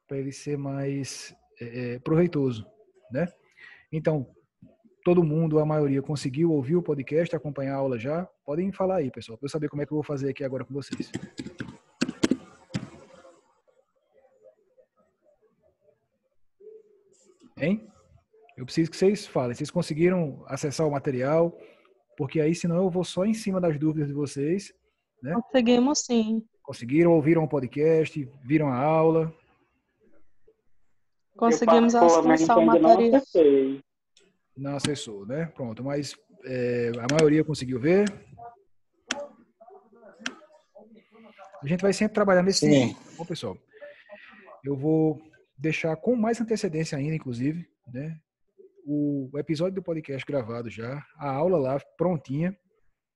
para ele ser mais proveitoso, né? Então, todo mundo, a maioria, conseguiu ouvir o podcast, acompanhar a aula já? Podem falar aí, pessoal, para eu saber como é que eu vou fazer aqui agora com vocês. Hein? Eu preciso que vocês falem. Vocês conseguiram acessar o material? Porque aí, senão, eu vou só em cima das dúvidas de vocês, né? Conseguimos sim. Conseguiram? Ouviram o podcast? Viram a aula? Conseguimos acessar o material. Não acessou, né? Pronto, mas a maioria conseguiu ver. A gente vai sempre trabalhar nesse sentido. Bom, pessoal, eu vou deixar com mais antecedência ainda, inclusive, né? O episódio do podcast gravado já, a aula lá prontinha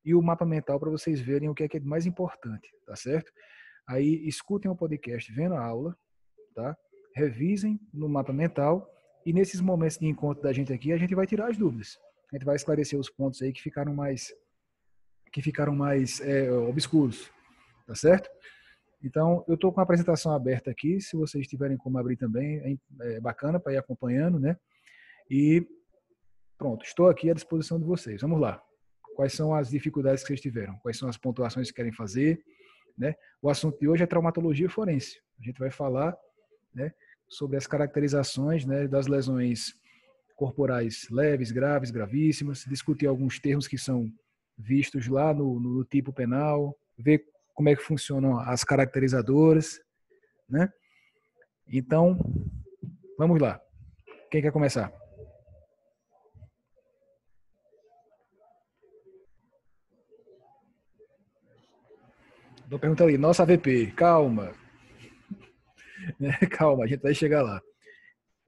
e o mapa mental para vocês verem o que é mais importante, tá certo? Aí escutem o podcast vendo a aula, tá? Revisem no mapa mental e nesses momentos de encontro da gente aqui, a gente vai tirar as dúvidas. A gente vai esclarecer os pontos aí que ficaram mais obscuros, tá certo? Então, eu estou com a apresentação aberta aqui, se vocês tiverem como abrir também, é bacana para ir acompanhando, né? E pronto, estou aqui à disposição de vocês. Vamos lá. Quais são as dificuldades que vocês tiveram? Quais são as pontuações que querem fazer? Né? O assunto de hoje é traumatologia forense. A gente vai falar, né, sobre as caracterizações, né, das lesões corporais leves, graves, gravíssimas, discutir alguns termos que são vistos lá no tipo penal, ver como é que funcionam as caracterizadoras, né? Então, vamos lá. Quem quer começar? Estou perguntando ali, nossa AVP, calma. Calma, a gente vai chegar lá.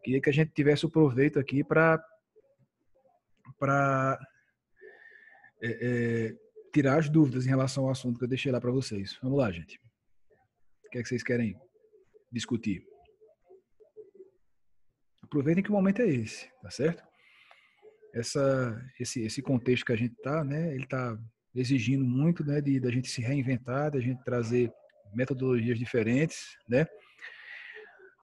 Queria que a gente tivesse o proveito aqui para tirar as dúvidas em relação ao assunto que eu deixei lá para vocês. Vamos lá, gente. O que é que vocês querem discutir? Aproveitem que o momento é esse, tá certo? Esse contexto que a gente está, né? Ele está exigindo muito, né? Da gente se reinventar, da gente trazer metodologias diferentes, né?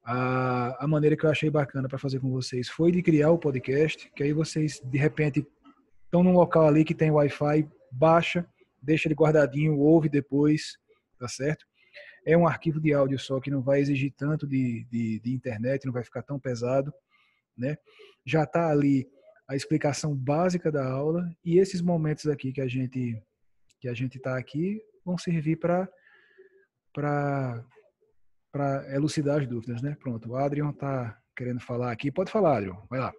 A maneira que eu achei bacana para fazer com vocês foi de criar o podcast, que aí vocês, de repente, estão num local ali que tem Wi-Fi, baixa, deixa ele guardadinho, ouve depois, tá certo? É um arquivo de áudio só que não vai exigir tanto de internet, não vai ficar tão pesado, né? Já está ali a explicação básica da aula e esses momentos aqui que a gente está aqui vão servir para elucidar as dúvidas, né? Pronto, o Adrian está querendo falar aqui. Pode falar, Adrian, vai lá.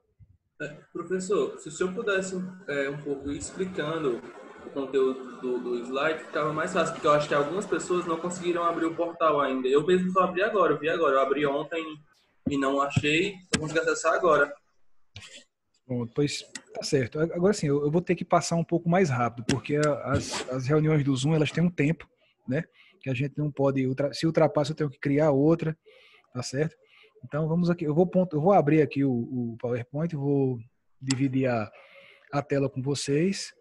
Professor, se o senhor pudesse um pouco ir explicando o conteúdo do slide, ficava mais fácil, porque eu acho que algumas pessoas não conseguiram abrir o portal ainda. Eu mesmo só abri agora, eu vi agora. Eu abri ontem e não achei, só consegui acessar agora. Pronto, pois tá certo. Agora sim, eu vou ter que passar um pouco mais rápido, porque as reuniões do Zoom, elas têm um tempo, né? Que a gente não pode, se ultrapassa, eu tenho que criar outra, tá certo? Então vamos aqui, eu vou abrir aqui o PowerPoint, vou dividir a tela com vocês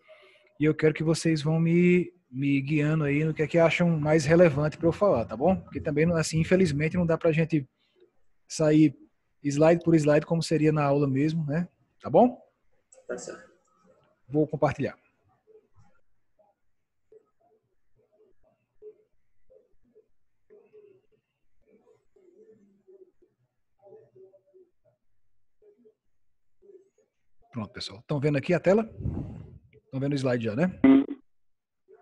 e eu quero que vocês vão me guiando aí no que é que acham mais relevante para eu falar, tá bom? Porque também, assim, infelizmente, não dá pra gente sair slide por slide como seria na aula mesmo, né? Tá bom? Tá certo. Vou compartilhar. Pronto, pessoal. Estão vendo aqui a tela? Estão vendo o slide já, né?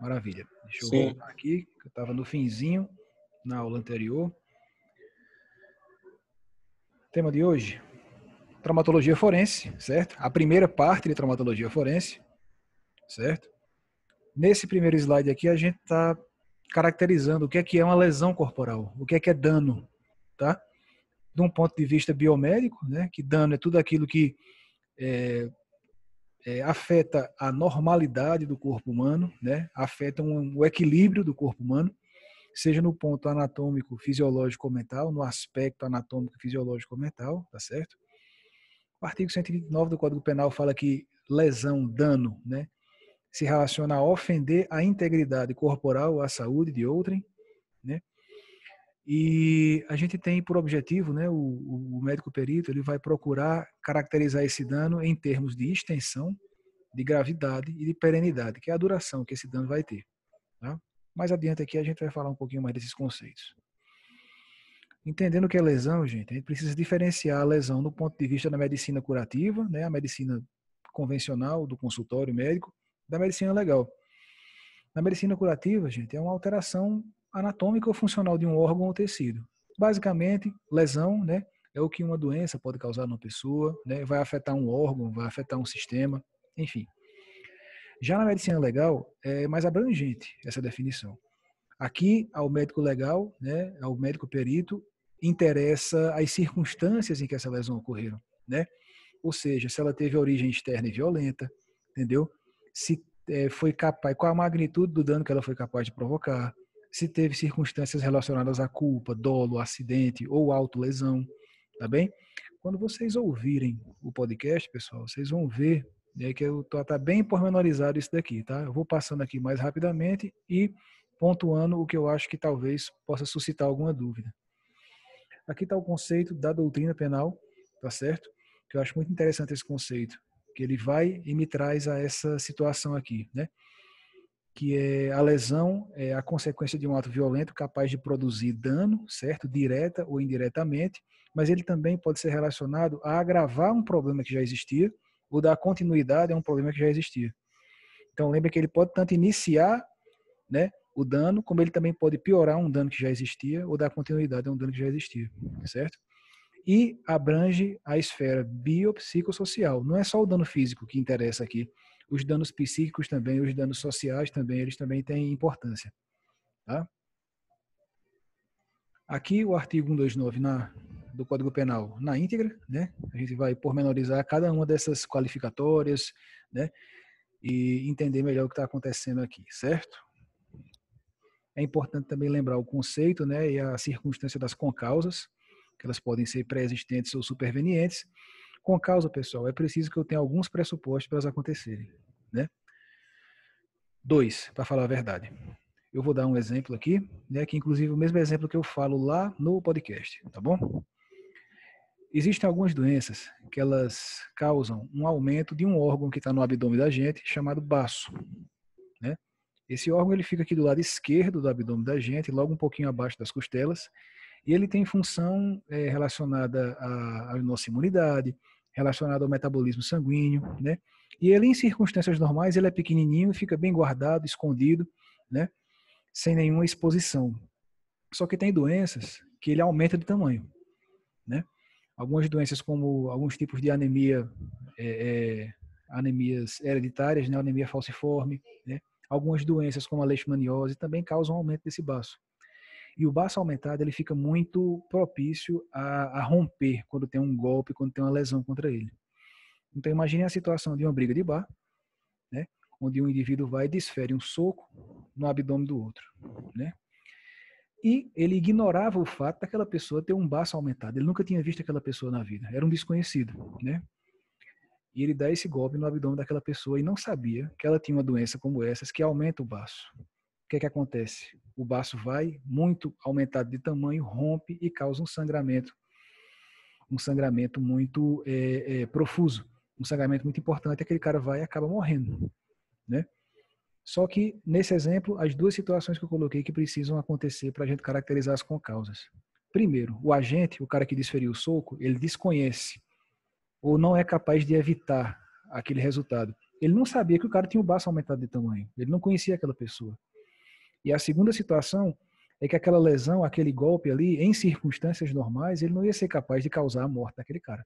Maravilha. Deixa eu voltar aqui, que eu estava no finzinho, na aula anterior. Tema de hoje, traumatologia forense, certo? A primeira parte de traumatologia forense, certo? Nesse primeiro slide aqui, a gente está caracterizando o que é uma lesão corporal, o que é dano, tá? De um ponto de vista biomédico, né? Que dano é tudo aquilo que afeta a normalidade do corpo humano, né? Afeta o equilíbrio do corpo humano, seja no ponto anatômico, fisiológico ou mental, no aspecto anatômico, fisiológico ou mental, tá certo? O artigo 129 do Código Penal fala que lesão, dano, né, se relaciona a ofender a integridade corporal ou a saúde de outrem, né? E a gente tem por objetivo, né, o médico perito, ele vai procurar caracterizar esse dano em termos de extensão, de gravidade e de perenidade, que é a duração que esse dano vai ter. Tá? Mais adiante aqui a gente vai falar um pouquinho mais desses conceitos. Entendendo o que é lesão, gente, a gente precisa diferenciar a lesão do ponto de vista da medicina curativa, né, a medicina convencional do consultório médico, da medicina legal. Na medicina curativa, gente, é uma alteração anatômica ou funcional de um órgão ou tecido. Basicamente, lesão, né, é o que uma doença pode causar numa pessoa, né, vai afetar um órgão, vai afetar um sistema, enfim. Já na medicina legal, é mais abrangente essa definição. Aqui, ao médico legal, né, ao médico perito, interessa as circunstâncias em que essa lesão ocorreram, né? Ou seja, se ela teve origem externa e violenta, entendeu? Se foi capaz, qual a magnitude do dano que ela foi capaz de provocar, se teve circunstâncias relacionadas à culpa, dolo, acidente ou autolesão, tá bem? Quando vocês ouvirem o podcast, pessoal, vocês vão ver, né, que eu tá bem pormenorizado isso daqui, tá? Eu vou passando aqui mais rapidamente e pontuando o que eu acho que talvez possa suscitar alguma dúvida. Aqui está o conceito da doutrina penal, tá certo? Que eu acho muito interessante esse conceito, que ele vai e me traz a essa situação aqui, né? Que é a lesão é a consequência de um ato violento capaz de produzir dano, certo? Direta ou indiretamente, mas ele também pode ser relacionado a agravar um problema que já existia ou dar continuidade a um problema que já existia. Então, lembra que ele pode tanto iniciar, né, o dano, como ele também pode piorar um dano que já existia ou dar continuidade a um dano que já existia, certo? E abrange a esfera biopsicossocial. Não é só o dano físico que interessa aqui. Os danos psíquicos também, os danos sociais também, eles também têm importância. Tá? Aqui o artigo 129 do Código Penal na íntegra, né? A gente vai pormenorizar cada uma dessas qualificatórias, né? E entender melhor o que está acontecendo aqui, certo? É importante também lembrar o conceito, né, e a circunstância das concausas, que elas podem ser pré-existentes ou supervenientes. Concausa, pessoal, é preciso que eu tenha alguns pressupostos para elas acontecerem, né? 2, para falar a verdade. Eu vou dar um exemplo aqui, né, que inclusive o mesmo exemplo que eu falo lá no podcast, tá bom? Existem algumas doenças que elas causam um aumento de um órgão que está no abdômen da gente, chamado baço, né? Esse órgão ele fica aqui do lado esquerdo do abdômen da gente, logo um pouquinho abaixo das costelas, e ele tem função relacionada à nossa imunidade, relacionada ao metabolismo sanguíneo, né? E ele, em circunstâncias normais, ele é pequenininho, fica bem guardado, escondido, né? Sem nenhuma exposição. Só que tem doenças que ele aumenta de tamanho, né? Algumas doenças como alguns tipos de anemia, anemias hereditárias, né? Anemia falciforme, né? Algumas doenças como a leishmaniose também causam aumento desse baço. E o baço aumentado ele fica muito propício a romper quando tem um golpe, quando tem uma lesão contra ele. Então imagine a situação de uma briga de bar, né? Onde um indivíduo vai e desfere um soco no abdômen do outro, né? E ele ignorava o fato daquela pessoa ter um baço aumentado. Ele nunca tinha visto aquela pessoa na vida. Era um desconhecido, né? E ele dá esse golpe no abdômen daquela pessoa e não sabia que ela tinha uma doença como essas que aumenta o baço. O que é que acontece? O baço vai muito aumentado de tamanho, rompe e causa um sangramento muito profuso, um sangramento muito importante. Aquele cara vai e acaba morrendo, né? Só que, nesse exemplo, as duas situações que eu coloquei que precisam acontecer para a gente caracterizar as concausas. Primeiro, o agente, o cara que desferiu o soco, ele desconhece ou não é capaz de evitar aquele resultado. Ele não sabia que o cara tinha o baço aumentado de tamanho. Ele não conhecia aquela pessoa. E a segunda situação é que aquela lesão, aquele golpe ali, em circunstâncias normais, ele não ia ser capaz de causar a morte daquele cara.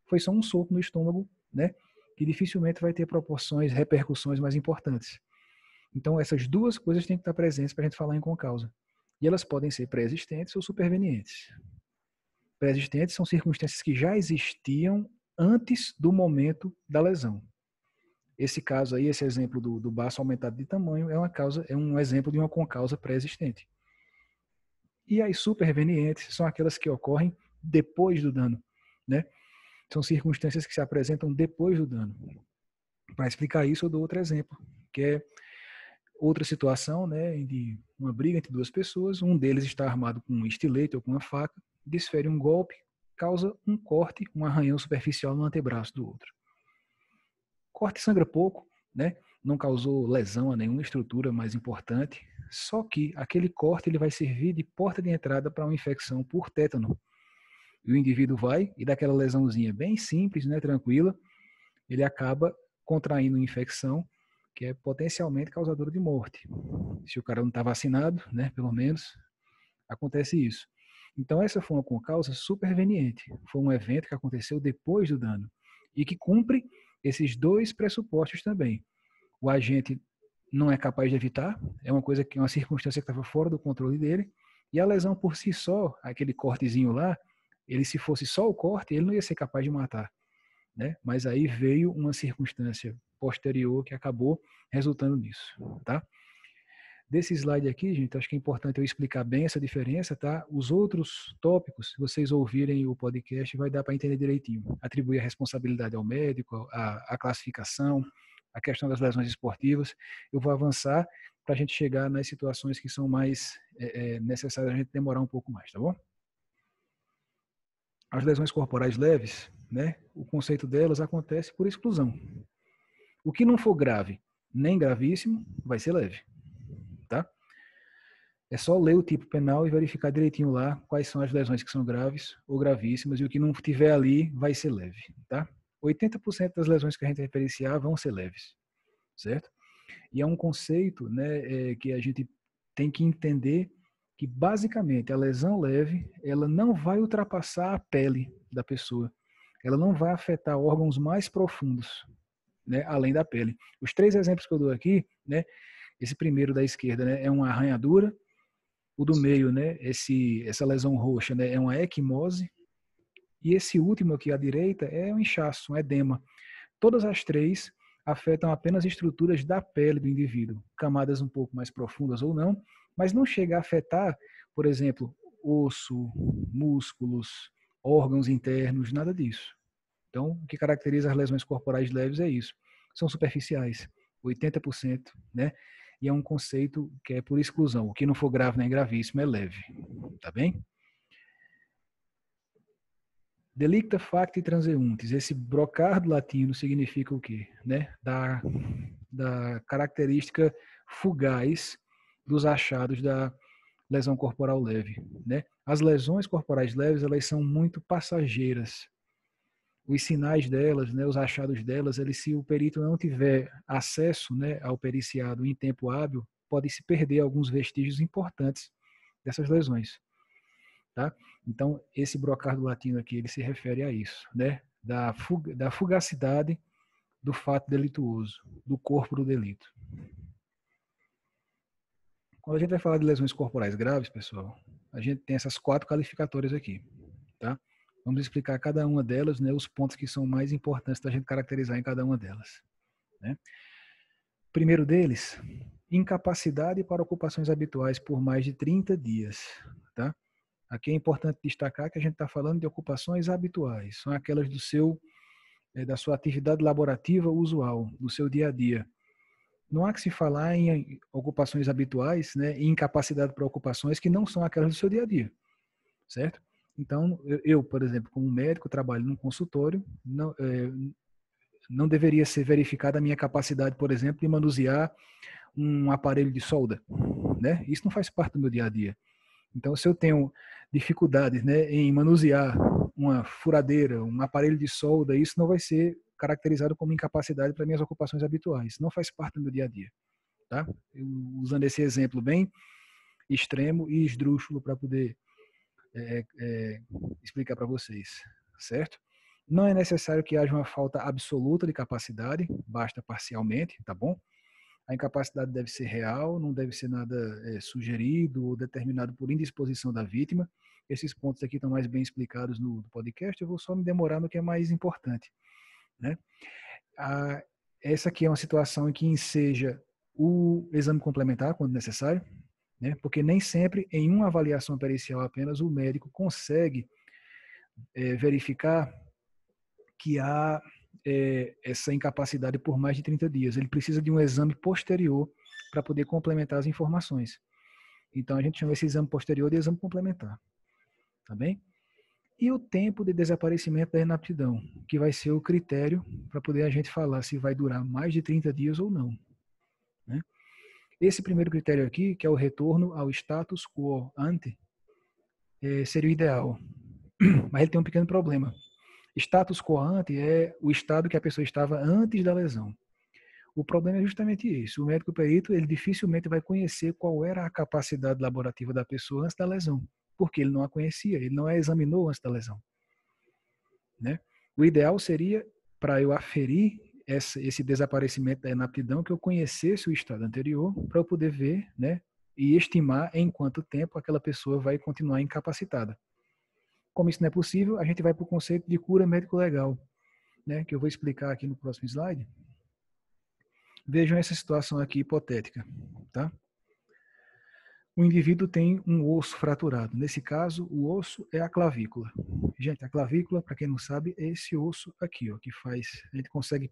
Foi só um soco no estômago, né? Que dificilmente vai ter proporções, repercussões mais importantes. Então, essas duas coisas têm que estar presentes para a gente falar em concausa. E elas podem ser pré-existentes ou supervenientes. Pré-existentes são circunstâncias que já existiam antes do momento da lesão. Esse caso aí, esse exemplo do baço aumentado de tamanho é um exemplo de uma concausa pré-existente. E as supervenientes são aquelas que ocorrem depois do dano, né? São circunstâncias que se apresentam depois do dano. Para explicar isso, eu dou outro exemplo, que é outra situação, né, de uma briga entre duas pessoas, um deles está armado com um estilete ou com uma faca, desfere um golpe, causa um corte, um arranhão superficial no antebraço do outro. Corte sangra pouco, né? Não causou lesão a nenhuma estrutura mais importante, só que aquele corte ele vai servir de porta de entrada para uma infecção por tétano. E o indivíduo vai, e daquela lesãozinha bem simples, né, tranquila, ele acaba contraindo uma infecção que é potencialmente causadora de morte. Se o cara não está vacinado, né, pelo menos, acontece isso. Então essa foi uma causa superveniente. Foi um evento que aconteceu depois do dano e que cumpre esses dois pressupostos também. O agente não é capaz de evitar, é uma coisa que uma circunstância que estava fora do controle dele, e a lesão por si só, aquele cortezinho lá, ele se fosse só o corte, ele não ia ser capaz de matar, né? Mas aí veio uma circunstância posterior que acabou resultando nisso, tá? Desse slide aqui, gente, acho que é importante eu explicar bem essa diferença, tá? Os outros tópicos, se vocês ouvirem o podcast, vai dar para entender direitinho. Atribuir a responsabilidade ao médico, a classificação, a questão das lesões esportivas. Eu vou avançar para a gente chegar nas situações que são mais necessárias a gente demorar um pouco mais, tá bom? As lesões corporais leves, né? O conceito delas acontece por exclusão. O que não for grave, nem gravíssimo, vai ser leve. Tá? É só ler o tipo penal e verificar direitinho lá quais são as lesões que são graves ou gravíssimas e o que não tiver ali vai ser leve, tá? 80% das lesões que a gente vai periciar vão ser leves, certo? E é um conceito, né, que a gente tem que entender que basicamente a lesão leve, ela não vai ultrapassar a pele da pessoa. Ela não vai afetar órgãos mais profundos, né, além da pele. Os 3 exemplos que eu dou aqui, né, esse primeiro da esquerda, né, é uma arranhadura. O do meio, né, essa lesão roxa, né, é uma equimose. E esse último aqui à direita é um inchaço, um edema. Todas as 3 afetam apenas estruturas da pele do indivíduo, camadas um pouco mais profundas ou não, mas não chega a afetar, por exemplo, osso, músculos, órgãos internos, nada disso. Então, o que caracteriza as lesões corporais leves é isso. São superficiais, 80%, né? E é um conceito que é por exclusão. O que não for grave nem gravíssimo é leve. Tá bem? Delicta facti transeuntis. Esse brocardo latino significa o quê? Né? Da característica fugaz dos achados da lesão corporal leve. Né? As lesões corporais leves, elas são muito passageiras. Os sinais delas, né, os achados delas, se o perito não tiver acesso, né, ao periciado em tempo hábil, pode se perder alguns vestígios importantes dessas lesões. Tá? Então, esse brocardo latino aqui, ele se refere a isso, né, da fugacidade do fato delituoso, do corpo do delito. Quando a gente vai falar de lesões corporais graves, pessoal, a gente tem essas 4 qualificatórias aqui, tá? Vamos explicar cada uma delas, né, os pontos que são mais importantes da gente caracterizar em cada uma delas. Né? Primeiro deles, incapacidade para ocupações habituais por mais de 30 dias. Tá? Aqui é importante destacar que a gente está falando de ocupações habituais, são aquelas da sua atividade laborativa usual, do seu dia a dia. Não há que se falar em ocupações habituais, né, em incapacidade para ocupações que não são aquelas do seu dia a dia, certo? Então, eu, por exemplo, como médico, trabalho num consultório, não deveria ser verificada a minha capacidade, por exemplo, de manusear um aparelho de solda, né? Isso não faz parte do meu dia a dia. Então, se eu tenho dificuldades, né, em manusear uma furadeira, um aparelho de solda, isso não vai ser caracterizado como incapacidade para minhas ocupações habituais. Não faz parte do meu dia a dia, tá? Usando esse exemplo bem extremo e esdrúxulo para poder explicar para vocês, certo? Não é necessário que haja uma falta absoluta de capacidade, basta parcialmente, tá bom? A incapacidade deve ser real, não deve ser nada sugerido ou determinado por indisposição da vítima. Esses pontos aqui estão mais bem explicados no podcast, eu vou só me demorar no que é mais importante. Né? Essa aqui é uma situação em que enseja o exame complementar, quando necessário, né? Porque nem sempre, em uma avaliação pericial apenas, o médico consegue verificar que há essa incapacidade por mais de 30 dias. Ele precisa de um exame posterior para poder complementar as informações. Então, a gente chama esse exame posterior de exame complementar. Tá bem? E o tempo de desaparecimento da inaptidão, que vai ser o critério para poder a gente falar se vai durar mais de 30 dias ou não. Né? Esse primeiro critério aqui, que é o retorno ao status quo ante, seria o ideal. Mas ele tem um pequeno problema. Status quo ante é o estado que a pessoa estava antes da lesão. O problema é justamente esse. O médico perito, ele dificilmente vai conhecer qual era a capacidade laborativa da pessoa antes da lesão, porque ele não a conhecia, ele não a examinou antes da lesão. Né? O ideal seria, para eu aferir esse desaparecimento da inaptidão, que eu conhecesse o estado anterior, para eu poder ver, né, e estimar em quanto tempo aquela pessoa vai continuar incapacitada. Como isso não é possível, a gente vai para o conceito de cura médico-legal, né, que eu vou explicar aqui no próximo slide. Vejam essa situação aqui hipotética, tá? O indivíduo tem um osso fraturado. Nesse caso, o osso é a clavícula. Gente, a clavícula, para quem não sabe, é esse osso aqui, ó, que faz... A gente consegue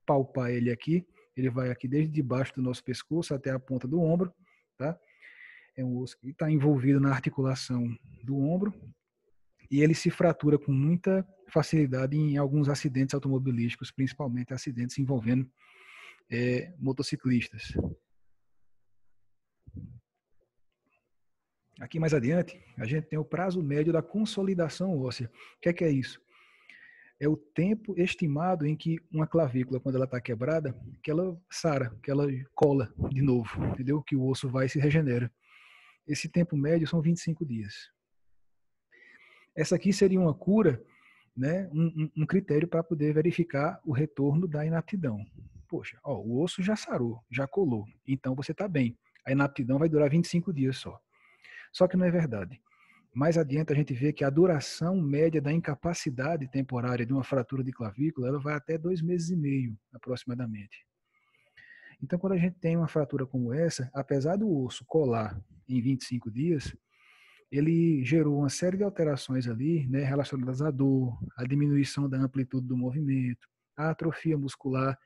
palpar ele aqui. Ele vai aqui desde debaixo do nosso pescoço até a ponta do ombro, tá? É um osso que está envolvido na articulação do ombro e ele se fratura com muita facilidade em alguns acidentes automobilísticos, principalmente acidentes envolvendo motociclistas. Aqui mais adiante, a gente tem o prazo médio da consolidação óssea. O que é isso? É o tempo estimado em que uma clavícula, quando ela está quebrada, que ela sara, que ela cola de novo, entendeu? Que o osso vai e se regenera. Esse tempo médio são 25 dias. Essa aqui seria uma cura, né? Um critério para poder verificar o retorno da inaptidão. Poxa, ó, o osso já sarou, já colou, então você está bem. A inaptidão vai durar 25 dias só. Só que não é verdade. Mais adiante a gente vê que a duração média da incapacidade temporária de uma fratura de clavícula, ela vai até 2 meses e meio, aproximadamente. Então, quando a gente tem uma fratura como essa, apesar do osso colar em 25 dias, ele gerou uma série de alterações ali, né, relacionadas à dor, à diminuição da amplitude do movimento, à atrofia muscular,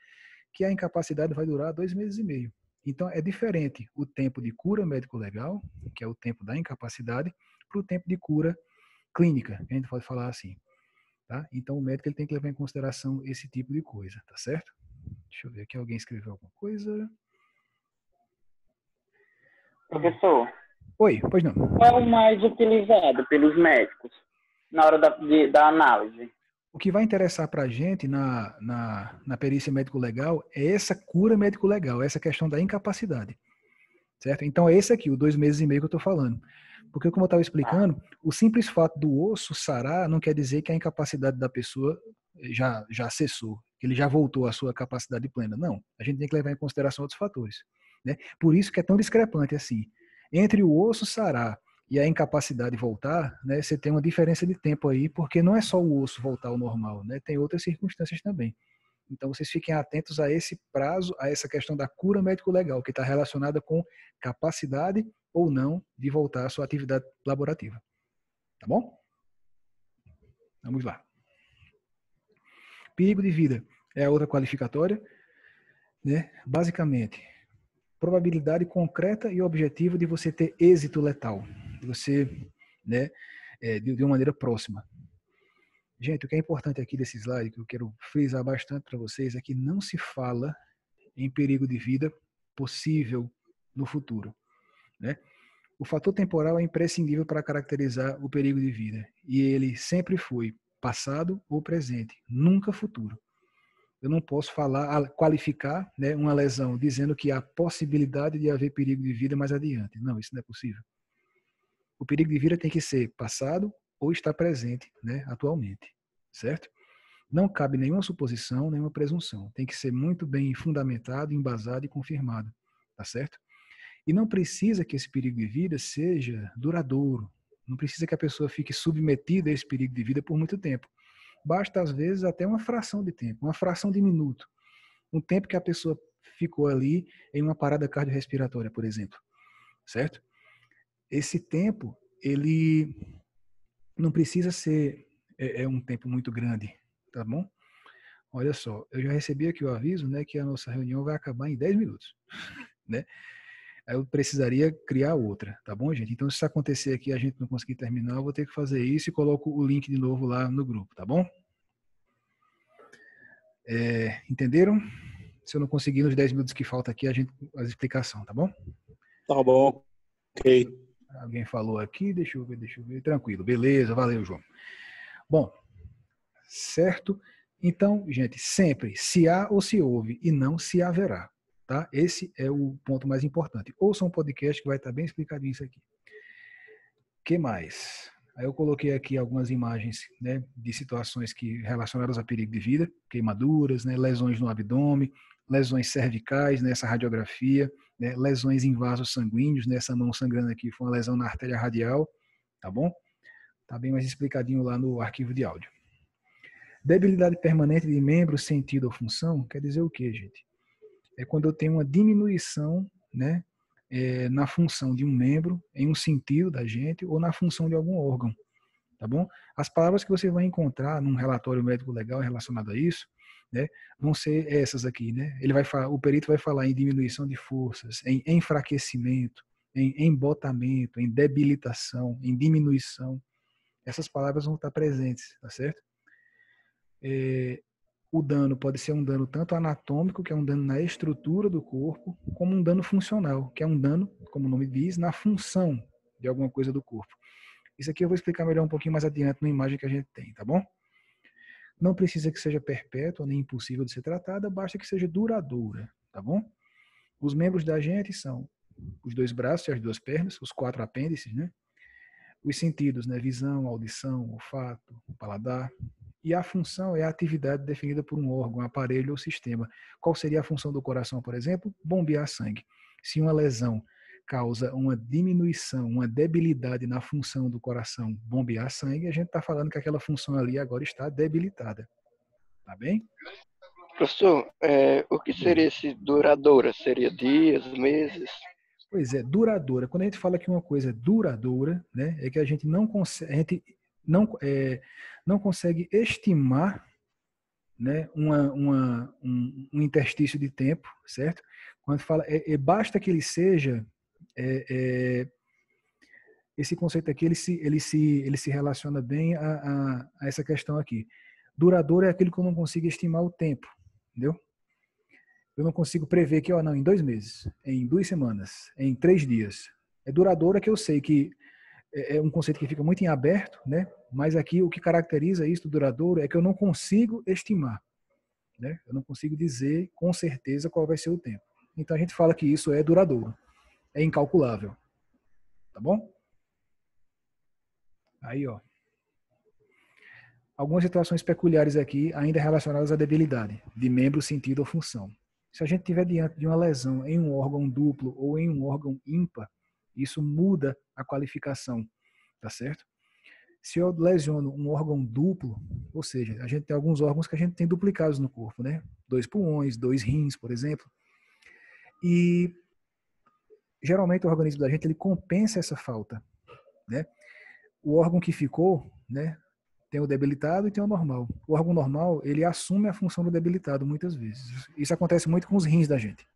que a incapacidade vai durar 2 meses e meio. Então, é diferente o tempo de cura médico-legal, que é o tempo da incapacidade, para o tempo de cura clínica, a gente pode falar assim. Tá? Então, o médico ele tem que levar em consideração esse tipo de coisa, tá certo? Deixa eu ver aqui, alguém escreveu alguma coisa? Professor. Oi, pois não. Qual é o mais utilizado pelos médicos na hora da análise? O que vai interessar para a gente na perícia médico-legal é essa cura médico-legal, essa questão da incapacidade. Certo? Então é esse aqui, o 2 meses e meio que eu estou falando. Porque, como eu estava explicando, o simples fato do osso sarar não quer dizer que a incapacidade da pessoa já cessou, que ele já voltou à sua capacidade plena. Não, a gente tem que levar em consideração outros fatores. Né? Por isso que é tão discrepante assim. Entre o osso sarar e a incapacidade voltar, né, você tem uma diferença de tempo aí, porque não é só o osso voltar ao normal, né, tem outras circunstâncias também. Então, vocês fiquem atentos a esse prazo, a essa questão da cura médico-legal, que está relacionada com capacidade ou não de voltar à sua atividade laborativa. Tá bom? Vamos lá. Perigo de vida é a outra qualificatória. Né? Basicamente, probabilidade concreta e objetiva de você ter êxito letal. De você, né, de uma maneira próxima. Gente, o que é importante aqui desse slide, que eu quero frisar bastante para vocês, é que não se fala em perigo de vida possível no futuro. Né? O fator temporal é imprescindível para caracterizar o perigo de vida. E ele sempre foi passado ou presente, nunca futuro. Eu não posso qualificar, né, uma lesão dizendo que há possibilidade de haver perigo de vida mais adiante. Não, isso não é possível. O perigo de vida tem que ser passado ou está presente, né, atualmente, certo? Não cabe nenhuma suposição, nenhuma presunção. Tem que ser muito bem fundamentado, embasado e confirmado, tá certo? E não precisa que esse perigo de vida seja duradouro. Não precisa que a pessoa fique submetida a esse perigo de vida por muito tempo. Basta, às vezes, até uma fração de tempo, uma fração de minuto. Um tempo que a pessoa ficou ali em uma parada cardiorrespiratória, por exemplo, certo? Esse tempo, ele não precisa ser um tempo muito grande, tá bom? Olha só, eu já recebi aqui o aviso, né, que a nossa reunião vai acabar em 10 minutos. né? Aí eu precisaria criar outra, tá bom, gente? Então, se isso acontecer aqui e a gente não conseguir terminar, eu vou ter que fazer isso e coloco o link de novo lá no grupo, tá bom? Entenderam? Se eu não conseguir nos 10 minutos que falta aqui, a explicação, tá bom? Tá bom, ok. Alguém falou aqui, deixa eu ver. Tranquilo, beleza, valeu, João. Bom, certo? Então, gente, sempre se há ou se houve e não se haverá, tá? Esse é o ponto mais importante. Ouça um podcast que vai estar bem explicadinho isso aqui. Que mais? Aí eu coloquei aqui algumas imagens, né, de situações relacionadas a perigo de vida, queimaduras, né, lesões no abdômen, lesões cervicais nessa radiografia, né, lesões em vasos sanguíneos, nessa mão sangrando aqui foi uma lesão na artéria radial, tá bom? Tá bem mais explicadinho lá no arquivo de áudio. Debilidade permanente de membro, sentido ou função, quer dizer o quê, gente? É quando eu tenho uma diminuição, né, na função de um membro, em um sentido da gente, ou na função de algum órgão, tá bom? As palavras que você vai encontrar num relatório médico legal relacionado a isso, né, vão ser essas aqui, né? O perito vai falar em diminuição de forças, em enfraquecimento, em embotamento, em debilitação, em diminuição. Essas palavras vão estar presentes, tá certo? O dano pode ser um dano tanto anatômico, que é um dano na estrutura do corpo, como um dano funcional, que é um dano, como o nome diz, na função de alguma coisa do corpo. Isso aqui eu vou explicar melhor um pouquinho mais adiante na imagem que a gente tem, tá bom? Não precisa que seja perpétua nem impossível de ser tratada, basta que seja duradoura, tá bom? Os membros da gente são os 2 braços e as 2 pernas, os 4 apêndices, né? Os sentidos, né? Visão, audição, olfato, paladar. E a função é a atividade definida por um órgão, aparelho ou sistema. Qual seria a função do coração, por exemplo? Bombear sangue. Se uma lesão causa uma diminuição, uma debilidade na função do coração bombear sangue, a gente está falando que aquela função ali agora está debilitada. Tá bem? Professor, o que seria esse duradoura? Seria dias, meses? Pois é, duradoura. Quando a gente fala que uma coisa é duradoura, né, é que a gente não consegue, não consegue estimar, né, um interstício de tempo, certo? Quando fala, basta que ele seja, esse conceito aqui, ele se relaciona bem a essa questão aqui. Duradouro é aquilo que eu não consigo estimar o tempo, entendeu? Eu não consigo prever que, em 2 meses, em 2 semanas, em 3 dias. Duradouro é que eu sei que é um conceito que fica muito em aberto, né? Mas aqui o que caracteriza isso do duradouro é que eu não consigo estimar, né? Eu não consigo dizer com certeza qual vai ser o tempo. Então a gente fala que isso é duradouro, é incalculável, tá bom? Aí, ó. Algumas situações peculiares aqui, ainda relacionadas à debilidade de membro, sentido ou função. Se a gente estiver diante de uma lesão em um órgão duplo ou em um órgão ímpar, isso muda a qualificação, tá certo? Se eu lesiono um órgão duplo, ou seja, a gente tem alguns órgãos que a gente tem duplicados no corpo, né? 2 pulmões, 2 rins, por exemplo. E geralmente o organismo da gente ele compensa essa falta, né? O órgão que ficou, né, tem o debilitado e tem o normal. O órgão normal, ele assume a função do debilitado muitas vezes. Isso acontece muito com os rins da gente.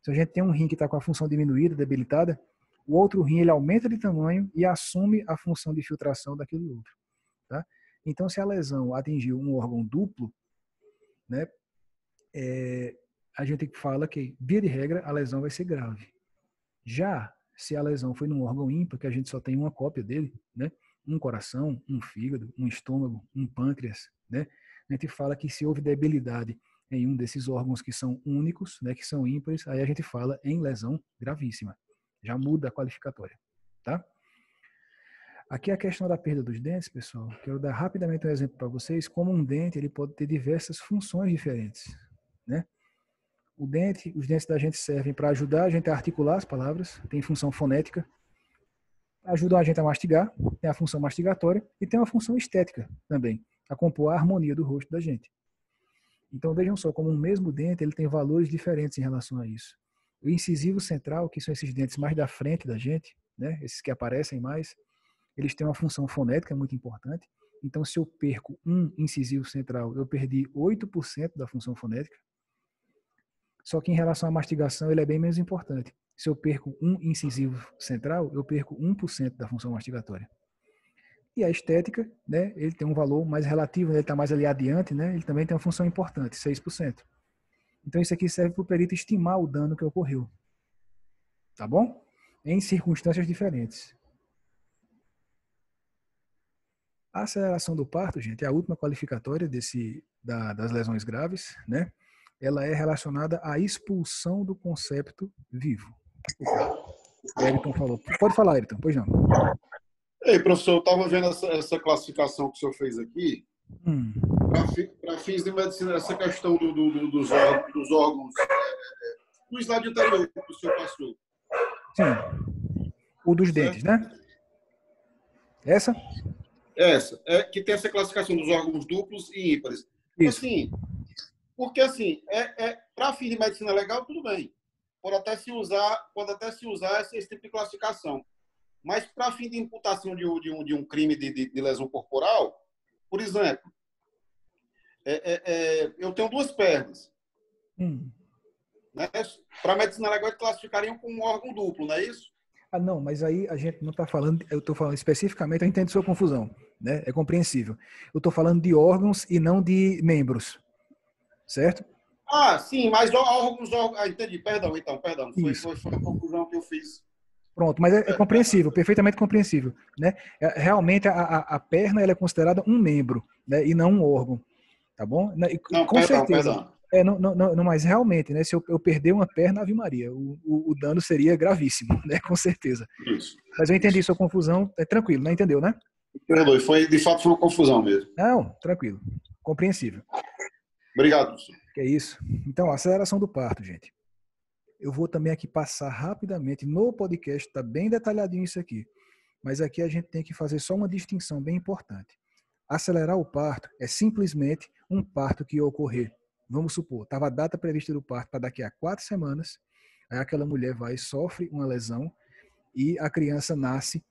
Se a gente tem um rim que está com a função diminuída, debilitada, o outro rim ele aumenta de tamanho e assume a função de filtração daquele outro. Tá? Então, se a lesão atingiu um órgão duplo, né, a gente fala que, via de regra, a lesão vai ser grave. Já se a lesão foi num órgão ímpar, que a gente só tem uma cópia dele, né, um coração, um fígado, um estômago, um pâncreas, né, a gente fala que se houve debilidade em um desses órgãos que são únicos, né, que são ímpares, aí a gente fala em lesão gravíssima. Já muda a qualificatória, tá? Aqui a questão da perda dos dentes, pessoal. Quero dar rapidamente um exemplo para vocês. Como um dente, ele pode ter diversas funções diferentes, né? Os dentes da gente servem para ajudar a gente a articular as palavras, tem função fonética, ajudam a gente a mastigar, tem a função mastigatória e tem uma função estética também, a compor a harmonia do rosto da gente. Então vejam só, como um mesmo dente, ele tem valores diferentes em relação a isso. O incisivo central, que são esses dentes mais da frente da gente, né, esses que aparecem mais, eles têm uma função fonética muito importante. Então, se eu perco um incisivo central, eu perdi 8% da função fonética. Só que em relação à mastigação, ele é bem menos importante. Se eu perco um incisivo central, eu perco 1% da função mastigatória. E a estética, né, ele tem um valor mais relativo, ele está mais ali adiante, né, ele também tem uma função importante, 6%. Então isso aqui serve para o perito estimar o dano que ocorreu. Tá bom? Em circunstâncias diferentes. A aceleração do parto, gente, é a última qualificatória das lesões graves, né? Ela é relacionada à expulsão do concepto vivo. O Ayrton falou. Pode falar, Ayrton, pois não. Ei, professor, eu estava vendo essa classificação que o senhor fez aqui. Para fins de medicina, essa questão dos órgãos no slide anterior que o senhor passou. Sim. O dos dentes, né? Essa? Essa. Que tem essa classificação dos órgãos duplos e ímpares. Isso. Assim, porque, assim, para fins de medicina legal, tudo bem. Pode até se usar esse tipo de classificação. Mas, para fim de imputação de um crime de lesão corporal, por exemplo, eu tenho duas pernas. Né? Para medicina legal, eles classificariam como um órgão duplo, não é isso? Ah, não, mas aí a gente não está falando, eu estou falando especificamente, eu entendo sua confusão, né? É compreensível. Eu estou falando de órgãos e não de membros, certo? Ah, sim, mas órgãos... entendi, perdão. Foi a confusão que eu fiz. Pronto, mas é compreensível, perfeitamente compreensível, né? Realmente a perna ela é considerada um membro, né? E não um órgão, tá bom? Não, com certeza. Perdão. Não, mas realmente, né? Se eu perder uma perna, Ave Maria, o dano seria gravíssimo, né? Com certeza. Isso. Mas eu entendi sua confusão, tranquilo, não entendeu, né? Perdoe, de fato foi uma confusão mesmo. Não, tranquilo, compreensível. Obrigado, professor. Que é isso. Então, aceleração do parto, gente. Eu vou também aqui passar rapidamente no podcast, está bem detalhadinho isso aqui. Mas aqui a gente tem que fazer só uma distinção bem importante. Acelerar o parto é simplesmente um parto que ia ocorrer. Vamos supor, estava a data prevista do parto para daqui a 4 semanas, aí aquela mulher vai, sofre uma lesão e a criança nasce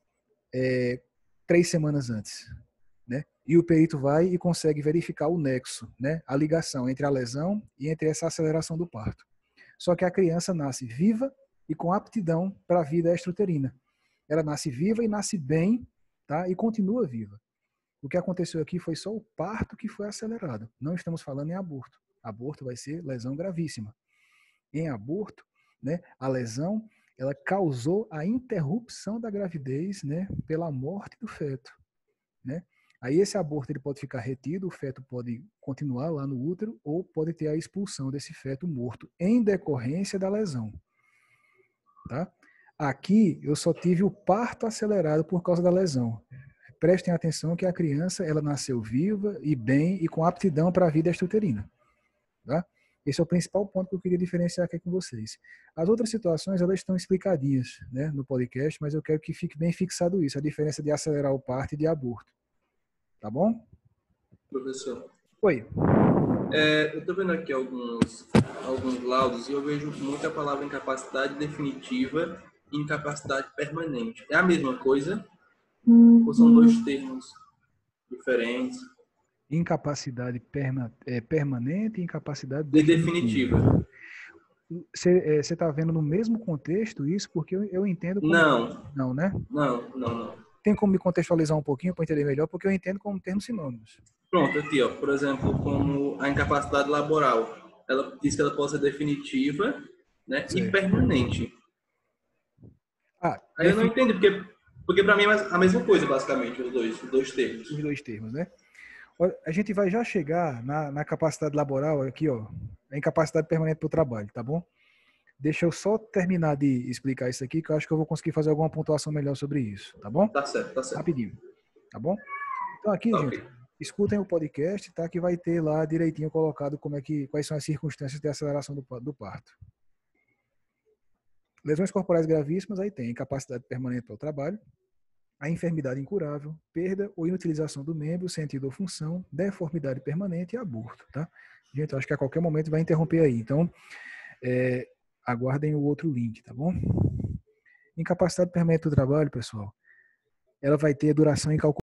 3 semanas antes. Né? E o perito vai e consegue verificar o nexo, né? A ligação entre a lesão e entre essa aceleração do parto. Só que a criança nasce viva e com aptidão para a vida extrauterina. Ela nasce viva e nasce bem, tá? E continua viva. O que aconteceu aqui foi só o parto que foi acelerado. Não estamos falando em aborto. Aborto vai ser lesão gravíssima. Em aborto, né, a lesão ela causou a interrupção da gravidez, né, pela morte do feto. Né? Aí esse aborto ele pode ficar retido, o feto pode continuar lá no útero ou pode ter a expulsão desse feto morto em decorrência da lesão. Tá? Aqui eu só tive o parto acelerado por causa da lesão. Prestem atenção que a criança ela nasceu viva e bem e com aptidão para a vida extrauterina. Tá? Esse é o principal ponto que eu queria diferenciar aqui com vocês. As outras situações elas estão explicadinhas, né, no podcast, mas eu quero que fique bem fixado isso, a diferença de acelerar o parto e de aborto. Tá bom? Professor. Oi. Eu estou vendo aqui alguns laudos e eu vejo muita palavra incapacidade definitiva e incapacidade permanente. É a mesma coisa? Ou são dois termos diferentes? Incapacidade permanente e incapacidade definitiva. Você está vendo no mesmo contexto isso? Porque eu entendo como... Não, né? Não. Tem como me contextualizar um pouquinho para entender melhor? Porque eu entendo como termos sinônimos. Pronto, aqui, ó, por exemplo, como a incapacidade laboral. Ela diz que ela pode ser definitiva, né, e permanente. Aí eu não entendo, porque para mim é a mesma coisa, basicamente, os dois termos. Os dois termos, né? A gente vai já chegar na capacidade laboral aqui, ó, a incapacidade permanente para o trabalho, tá bom? Deixa eu só terminar de explicar isso aqui, que eu acho que eu vou conseguir fazer alguma pontuação melhor sobre isso, tá bom? Tá certo. Rapidinho, tá bom? Então aqui, gente, escutem o podcast, tá? Que vai ter lá direitinho colocado quais são as circunstâncias de aceleração do parto. Lesões corporais gravíssimas, aí tem incapacidade permanente para o trabalho, a enfermidade incurável, perda ou inutilização do membro, sentido ou função, deformidade permanente e aborto, tá? Gente, eu acho que a qualquer momento vai interromper aí. Então, aguardem o outro link, tá bom? Incapacidade permanente do trabalho, pessoal, ela vai ter duração incalculável.